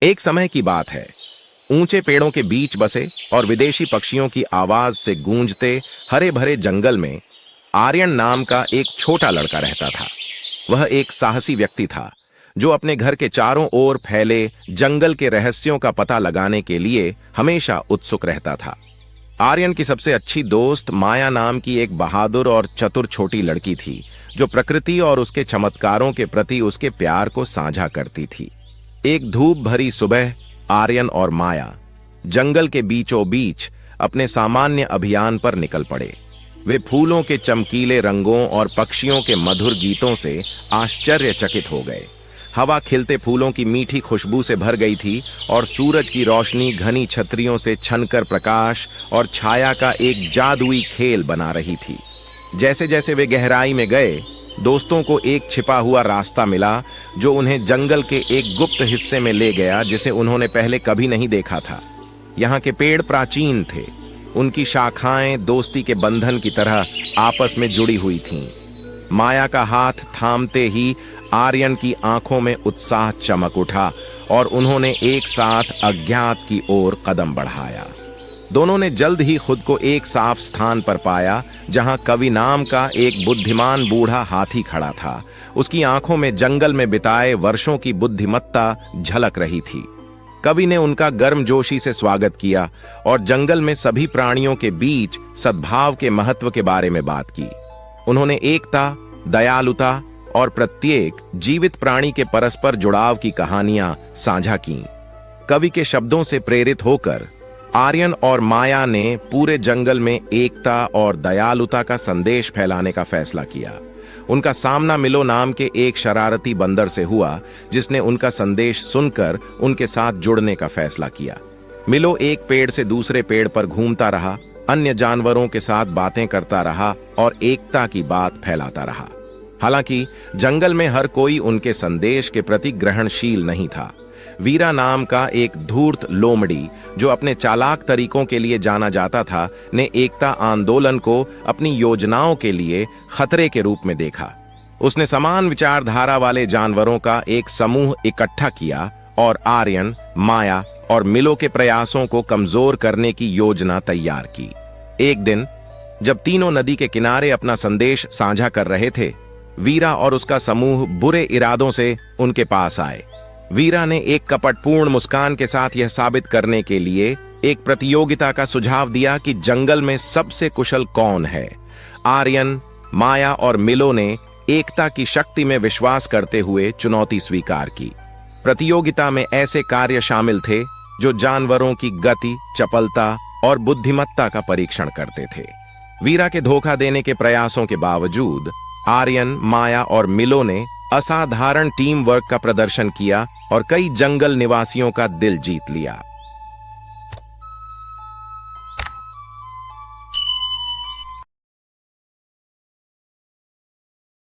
एक समय की बात है। ऊंचे पेड़ों के बीच बसे और विदेशी पक्षियों की आवाज से गूंजते हरे भरे जंगल में आर्यन नाम का एक छोटा लड़का रहता था। वह एक साहसी व्यक्ति था जो अपने घर के चारों ओर फैले जंगल के रहस्यों का पता लगाने के लिए हमेशा उत्सुक रहता था। आर्यन की सबसे अच्छी दोस्त माया नाम की एक बहादुर और चतुर छोटी लड़की थी जो प्रकृति और उसके चमत्कारों के प्रति उसके प्यार को साझा करती थी। एक धूप भरी सुबह आर्यन और माया जंगल के बीचों बीच अपने सामान्य अभियान पर निकल पड़े। वे फूलों के चमकीले रंगों और पक्षियों के मधुर गीतों से आश्चर्यचकित हो गए। हवा खिलते फूलों की मीठी खुशबू से भर गई थी और सूरज की रोशनी घनी छतरियों से छनकर प्रकाश और छाया का एक जादुई खेल बना रही थी। जैसे जैसे वे गहराई में गए, दोस्तों को एक छिपा हुआ रास्ता मिला जो उन्हें जंगल के एक गुप्त हिस्से में ले गया जिसे उन्होंने पहले कभी नहीं देखा था। यहाँ के पेड़ प्राचीन थे, उनकी शाखाएं दोस्ती के बंधन की तरह आपस में जुड़ी हुई थीं। माया का हाथ थामते ही आर्यन की आंखों में उत्साह चमक उठा और उन्होंने एक साथ अज्ञात की ओर कदम बढ़ाया। दोनों ने जल्द ही खुद को एक साफ स्थान पर पाया जहां कवि नाम का एक बुद्धिमान बूढ़ा हाथी खड़ा था। उसकी आंखों में जंगल में बिताए वर्षों की बुद्धिमत्ता झलक रही थी। कवि ने उनका गर्मजोशी से स्वागत किया और जंगल में सभी प्राणियों के बीच सद्भाव के महत्व के बारे में बात की। उन्होंने एकता, दयालुता और प्रत्येक जीवित प्राणी के परस्पर जुड़ाव की कहानियां साझा की। कवि के शब्दों से प्रेरित होकर आर्यन और माया ने पूरे जंगल में एकता और दयालुता का संदेश फैलाने का फैसला किया। उनका सामना मिलो नाम के एक शरारती बंदर से हुआ जिसने उनका संदेश सुनकर उनके साथ जुड़ने का फैसला किया। मिलो एक पेड़ से दूसरे पेड़ पर घूमता रहा, अन्य जानवरों के साथ बातें करता रहा और एकता की बात फैलाता रहा। हालांकि जंगल में हर कोई उनके संदेश के प्रति ग्रहणशील नहीं था। वीरा नाम का एक धूर्त लोमड़ी जो अपने चालाक तरीकों के लिए जाना जाता था ने एकता आंदोलन को अपनी योजनाओं के लिए खतरे के रूप में देखा। उसने समान विचारधारा वाले जानवरों का एक समूह इकट्ठा किया और आर्यन, माया और मिलो के प्रयासों को कमजोर करने की योजना तैयार की। एक दिन जब तीनों नदी के किनारे अपना संदेश साझा कर रहे थे, वीरा और उसका समूह बुरे इरादों से उनके पास आए। वीरा ने एक कपटपूर्ण मुस्कान के साथ यह साबित करने के लिए एक प्रतियोगिता का सुझाव दिया कि जंगल में सबसे कुशल कौन है। आर्यन, माया और मिलो ने एकता की शक्ति में विश्वास करते हुए चुनौती स्वीकार की। प्रतियोगिता में ऐसे कार्य शामिल थे जो जानवरों की गति, चपलता और बुद्धिमत्ता का परीक्षण करते थे। वीरा के धोखा देने के प्रयासों के बावजूद आर्यन, माया और मिलो ने असाधारण टीम वर्क का प्रदर्शन किया और कई जंगल निवासियों का दिल जीत लिया।